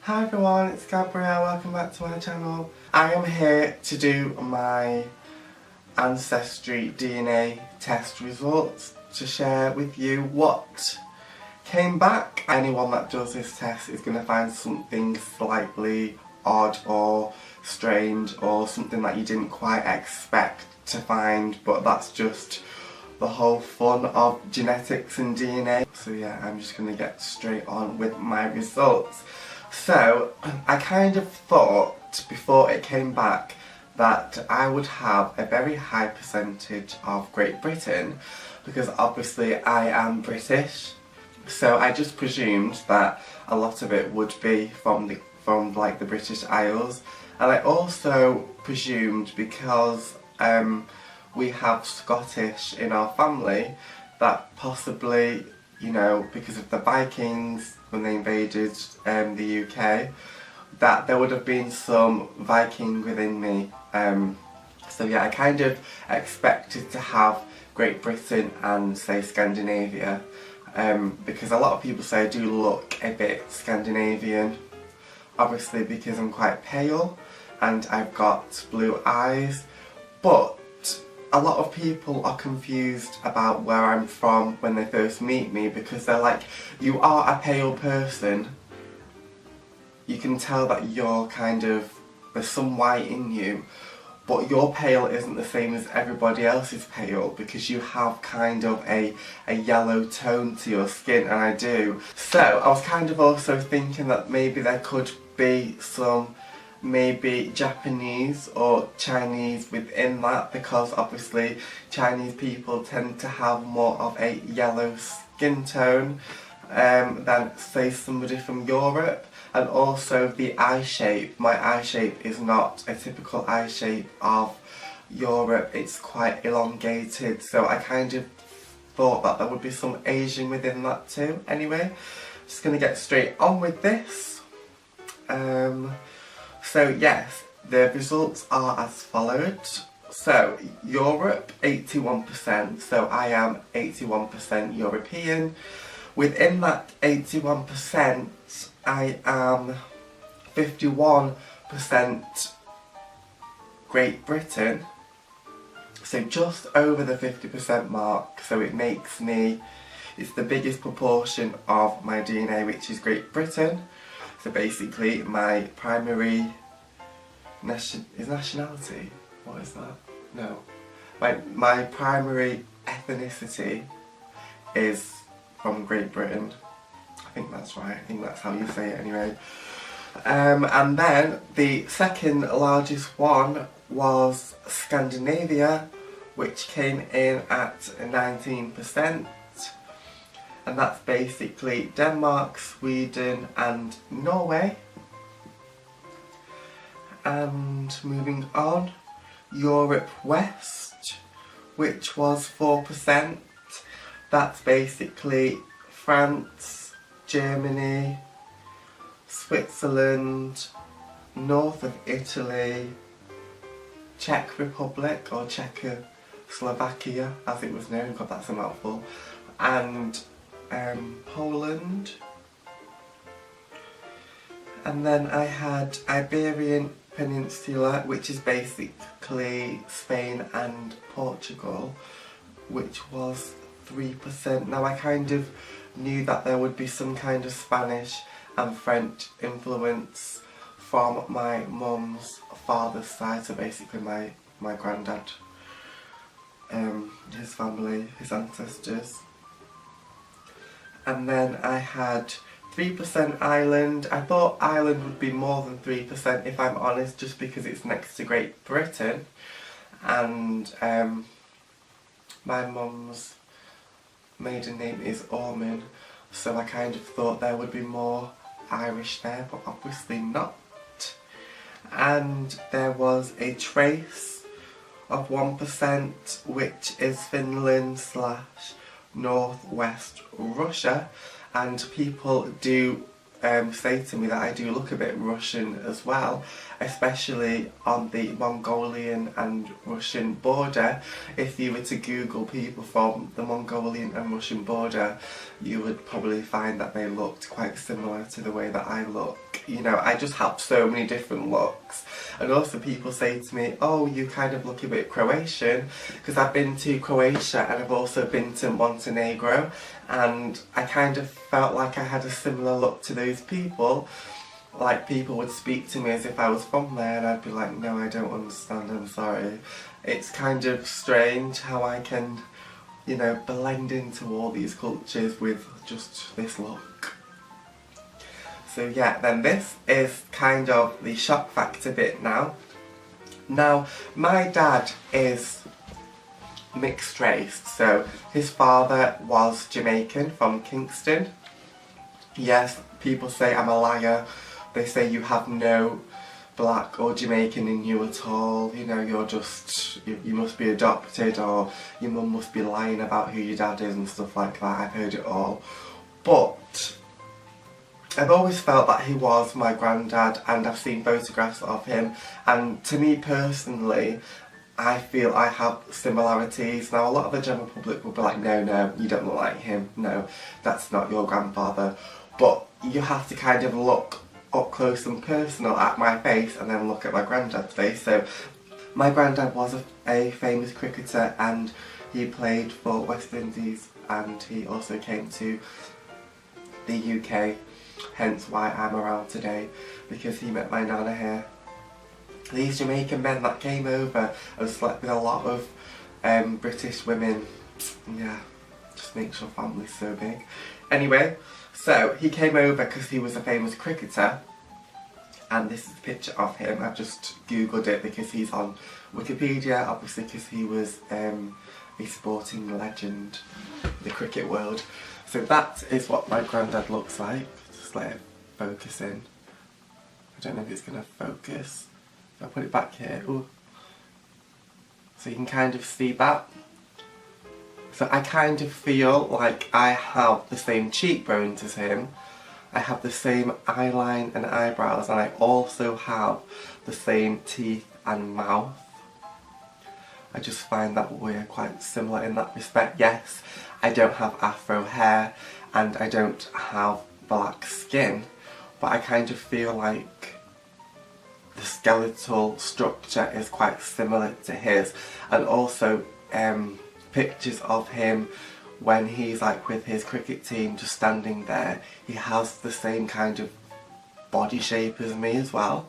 Hi everyone, it's Gabrielle, welcome back to my channel. I am here to do my Ancestry DNA test results to share with you what came back. Anyone that does this test is going to find something slightly odd or strange or something that you didn't quite expect to find, but that's just the whole fun of genetics and DNA. So yeah, I'm just going to get straight on with my results. So I kind of thought before it came back that I would have a very high percentage of Great Britain because obviously I am British, so I just presumed that a lot of it would be from the British Isles, and I also presumed because we have Scottish in our family that possibly, you know, because of the Vikings when they invaded the UK, that there would have been some Viking within me. So yeah, I kind of expected to have Great Britain and say Scandinavia, because a lot of people say I do look a bit Scandinavian, obviously because I'm quite pale and I've got blue eyes, but a lot of people are confused about where I'm from when they first meet me because they're like, you are a pale person. You can tell that you're kind of, there's some white in you, but your pale isn't the same as everybody else's pale because you have kind of a yellow tone to your skin, and I do. So I was kind of also thinking that maybe there could be some maybe Japanese or Chinese within that, because obviously Chinese people tend to have more of a yellow skin tone than say somebody from Europe. And also the eye shape, my eye shape is not a typical eye shape of Europe, it's quite elongated, so I kind of thought that there would be some Asian within that too. Anyway, just going to get straight on with this. So yes, the results are as follows. So Europe 81%, so I am 81% European. Within that 81%, I am 51% Great Britain, so just over the 50% mark, so it makes me, it's the biggest proportion of my DNA which is Great Britain. So basically my primary nationality, what is that? No. My primary ethnicity is from Great Britain. I think that's right, I think that's how you say it anyway. And then the second largest one was Scandinavia, which came in at 19%. And that's basically Denmark, Sweden and Norway. And moving on, Europe West, which was 4%. That's basically France, Germany, Switzerland, north of Italy, Czech Republic or Czechoslovakia as it was known, God that's a mouthful, and Poland. And then I had Iberian Peninsula, which is basically Spain and Portugal, which was 3%. Now I kind of knew that there would be some kind of Spanish and French influence from my mum's father's side, so basically my granddad, his family, his ancestors. And then I had 3% Ireland. I thought Ireland would be more than 3% if I'm honest, just because it's next to Great Britain, and my mum's maiden name is Orman, so I kind of thought there would be more Irish there, but obviously not. And there was a trace of 1%, which is Finland / Northwest Russia, and people do say to me that I do look a bit Russian as well, especially on the Mongolian and Russian border. If you were to Google people from the Mongolian and Russian border, you would probably find that they looked quite similar to the way that I look. you know, I just have so many different looks. And also people say to me, oh, you kind of look a bit Croatian, because I've been to Croatia and I've also been to Montenegro, and I kind of felt like I had a similar look to those people. Like, people would speak to me as if I was from there, and I'd be like, no, I don't understand, I'm sorry. It's kind of strange how I can, you know, blend into all these cultures with just this look. So yeah, then this is kind of the shock factor bit now. Now, my dad is mixed race, so his father was Jamaican from Kingston. Yes, people say I'm a liar. They say you have no black or Jamaican in you at all, you know, you're just, you must be adopted, or your mum must be lying about who your dad is and stuff like that. I've heard it all. But I've always felt that he was my granddad, and I've seen photographs of him, and to me personally, I feel I have similarities. Now, a lot of the general public will be like, no, no, you don't look like him, no, that's not your grandfather. But you have to kind of look up close and personal at my face and then look at my granddad's face. So my granddad was a famous cricketer, and he played for West Indies, and he also came to the UK, hence why I'm around today, because he met my nana here. These Jamaican men that came over and slept with a lot of British women, yeah, just makes your family so big. Anyway, so he came over because he was a famous cricketer, and this is a picture of him. I've just googled it because he's on Wikipedia, obviously, because he was a sporting legend in the cricket world. So that is what my granddad looks like. Just let it focus in. I don't know if it's going to focus. I'll put it back here. Ooh. So you can kind of see that. So I kind of feel like I have the same cheekbones as him. I have the same eyeline and eyebrows, and I also have the same teeth and mouth. I just find that we're quite similar in that respect. Yes, I don't have afro hair and I don't have black skin, but I kind of feel like the skeletal structure is quite similar to his, and also pictures of him when he's like with his cricket team just standing there, he has the same kind of body shape as me as well.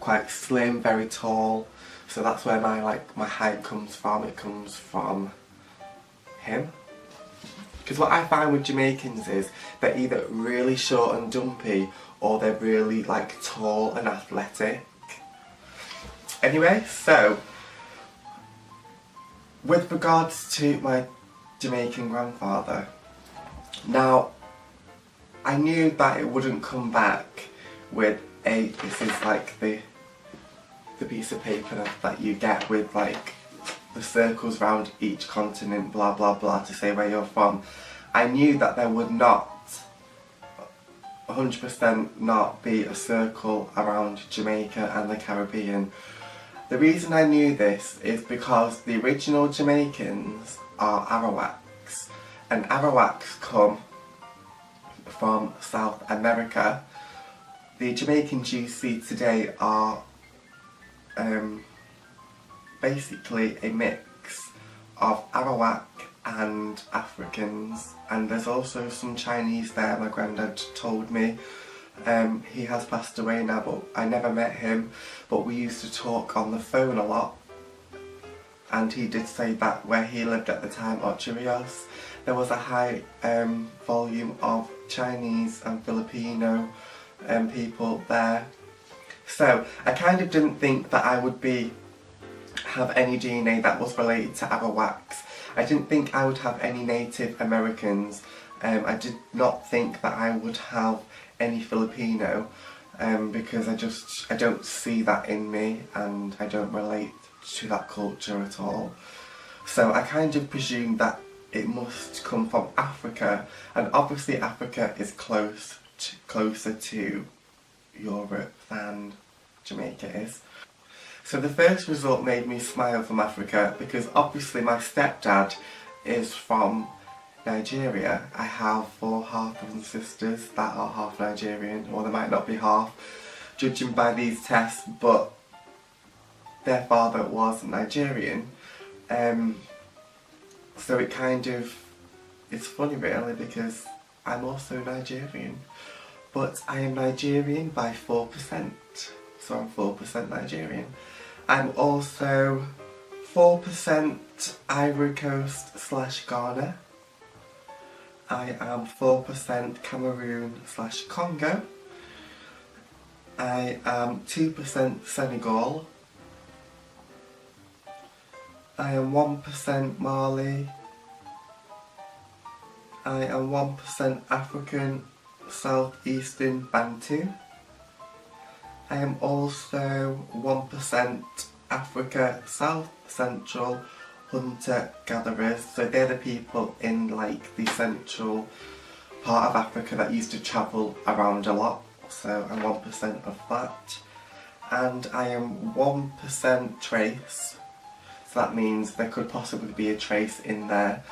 Quite slim, very tall, so that's where my height comes from. It comes from him. Because what I find with Jamaicans is they're either really short and dumpy, or they're really like tall and athletic. Anyway, so with regards to my Jamaican grandfather, now I knew that it wouldn't come back with this is like the piece of paper that you get with like the circles around each continent, blah blah blah, to say where you're from. I knew that there would not 100% not be a circle around Jamaica and the Caribbean. The reason I knew this is because the original Jamaicans are Arawaks, and Arawaks come from South America. The Jamaicans you see today are basically a mix of Arawak and Africans, and there's also some Chinese there. My granddad told me. He has passed away now, but I never met him, but we used to talk on the phone a lot, and he did say that where he lived at the time, Ocherios, there was a high volume of Chinese and Filipino people there. So I kind of didn't think that I would have any DNA that was related to Arawaks. I didn't think I would have any Native Americans. I did not think that I would have any Filipino, because I don't see that in me, and I don't relate to that culture at all. So I kind of presumed that it must come from Africa, and obviously Africa is closer to Europe than Jamaica is. So the first result made me smile from Africa, because obviously my stepdad is from Nigeria, I have 4 half-brother sisters that are half Nigerian, or they might not be half, judging by these tests, but their father was Nigerian. So it kind of, it's funny really, because I'm also Nigerian, but I am Nigerian by 4%, so I'm 4% Nigerian. I'm also 4% Ivory Coast / Ghana. I am 4% Cameroon / Congo. I am 2% Senegal. I am 1% Mali. I am 1% African Southeastern Bantu. I am also 1% Africa South Central hunter-gatherers. So they're the people in like the central part of Africa that used to travel around a lot. So I'm 1% of that. And I am 1% trace. So that means there could possibly be a trace in there,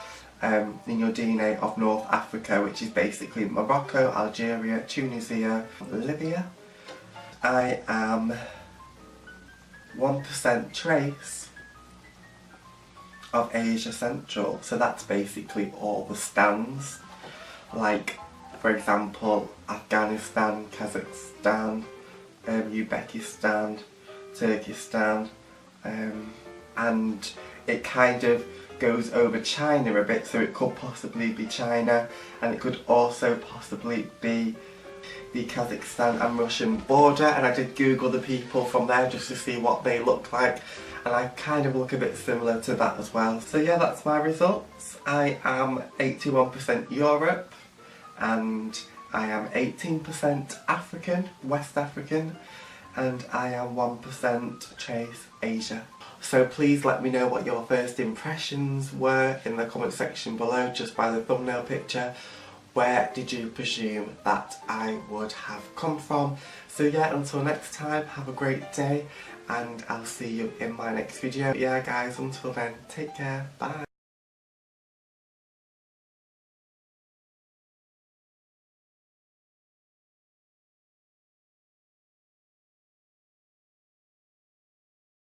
in your DNA of North Africa, which is basically Morocco, Algeria, Tunisia, Libya. I am 1% trace of Asia Central, so that's basically all the stands, like for example Afghanistan, Kazakhstan, Uzbekistan, Turkestan, and it kind of goes over China a bit, so it could possibly be China, and it could also possibly be the Kazakhstan and Russian border, and I did Google the people from there just to see what they look like, and I kind of look a bit similar to that as well. So yeah, that's my results. I am 81% Europe, and I am 18% African, West African, and I am 1% trace Asia. So please let me know what your first impressions were in the comment section below, just by the thumbnail picture. Where did you presume that I would have come from? So yeah, until next time, have a great day, and I'll see you in my next video. Yeah guys, until then, take care, bye.